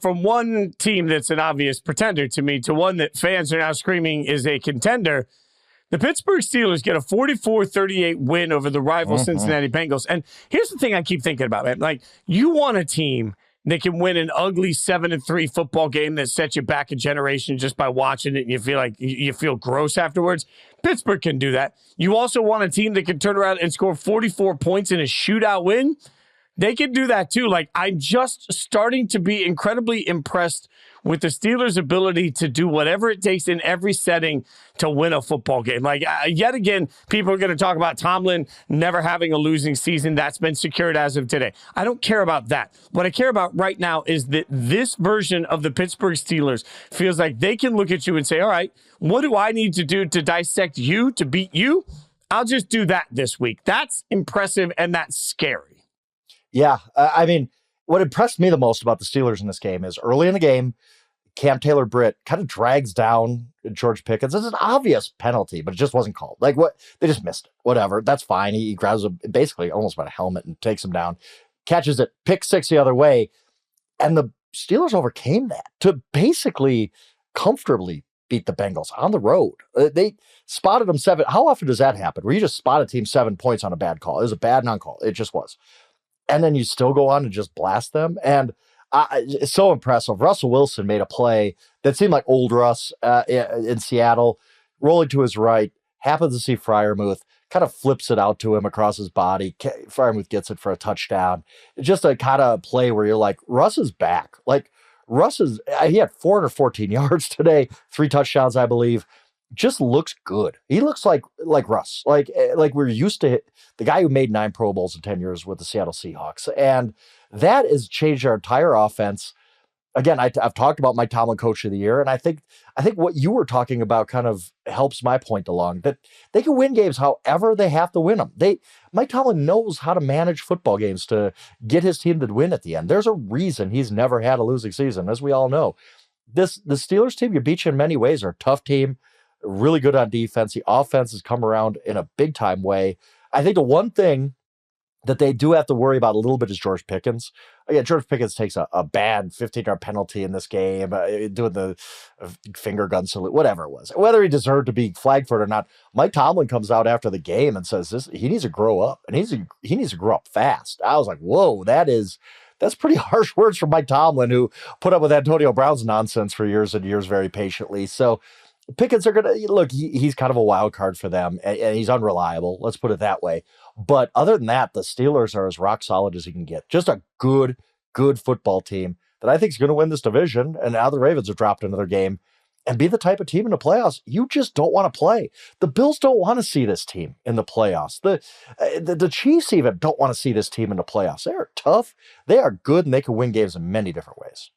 from one team that's an obvious pretender to me to one that fans are now screaming is a contender, the Pittsburgh Steelers get a 44-38 win over the rival Cincinnati Bengals. And here's the thing I keep thinking about, man. Like, you want a team that can win an ugly 7-3 football game that sets you back a generation just by watching it and you feel like you feel gross afterwards. Pittsburgh can do that. You also want a team that can turn around and score 44 points in a shootout win. They can do that too. Like, I'm just starting to be incredibly impressed with the Steelers' ability to do whatever it takes in every setting to win a football game. Like, yet again, people are going to talk about Tomlin never having a losing season. That's been secured as of today. I don't care about that. What I care about right now is that this version of the Pittsburgh Steelers feels like they can look at you and say, all right, what do I need to do to dissect you, to beat you? I'll just do that this week. That's impressive and that's scary. Yeah, I mean, what impressed me the most about the Steelers in this game is early in the game, Cam Taylor-Britt kind of drags down George Pickens. It's an obvious penalty, but it just wasn't called. Like, what? They just missed it. Whatever. That's fine. He grabs him basically almost by a helmet and takes him down, catches it, pick six the other way. And the Steelers overcame that to basically comfortably beat the Bengals on the road. They spotted them 7. How often does that happen? Where you just spot a team 7 points on a bad call? It was a bad non-call. It just was. And then you still go on and just blast them. And it's so impressive. Russell Wilson made a play that seemed like old Russ in Seattle, rolling to his right, happens to see Freiermuth, kind of flips it out to him across his body. Freiermuth gets it for a touchdown. It's just a kind of play where you're like, Russ is back. Like, he had 414 yards today, 3 touchdowns, I believe. Just looks good. He looks like Russ, like we're used to the guy who made 9 Pro Bowls in 10 years with the Seattle Seahawks. And that has changed our entire offense. Again, I've talked about Mike Tomlin Coach of the Year, and I think what you were talking about kind of helps my point along, that they can win games however they have to win them. Mike Tomlin knows how to manage football games to get his team to win at the end. There's a reason he's never had a losing season, as we all know. The Steelers team, you beat you in many ways, are a tough team, really good on defense. The offense has come around in a big time way. I think the one thing that they do have to worry about a little bit is George Pickens. Yeah, George Pickens takes a bad 15-yard penalty in this game, doing the finger gun salute, whatever it was. Whether he deserved to be flagged for it or not, Mike Tomlin comes out after the game and says he needs to grow up, and he needs to grow up fast. I was like, whoa, that's pretty harsh words from Mike Tomlin, who put up with Antonio Brown's nonsense for years and years very patiently. So Pickens are going to look, he's kind of a wild card for them, and he's unreliable. Let's put it that way. But other than that, the Steelers are as rock solid as you can get. Just a good football team that I think is going to win this division. And now the Ravens have dropped another game and be the type of team in the playoffs you just don't want to play. The Bills don't want to see this team in the playoffs. The Chiefs even don't want to see this team in the playoffs. They are tough. They are good, and they can win games in many different ways.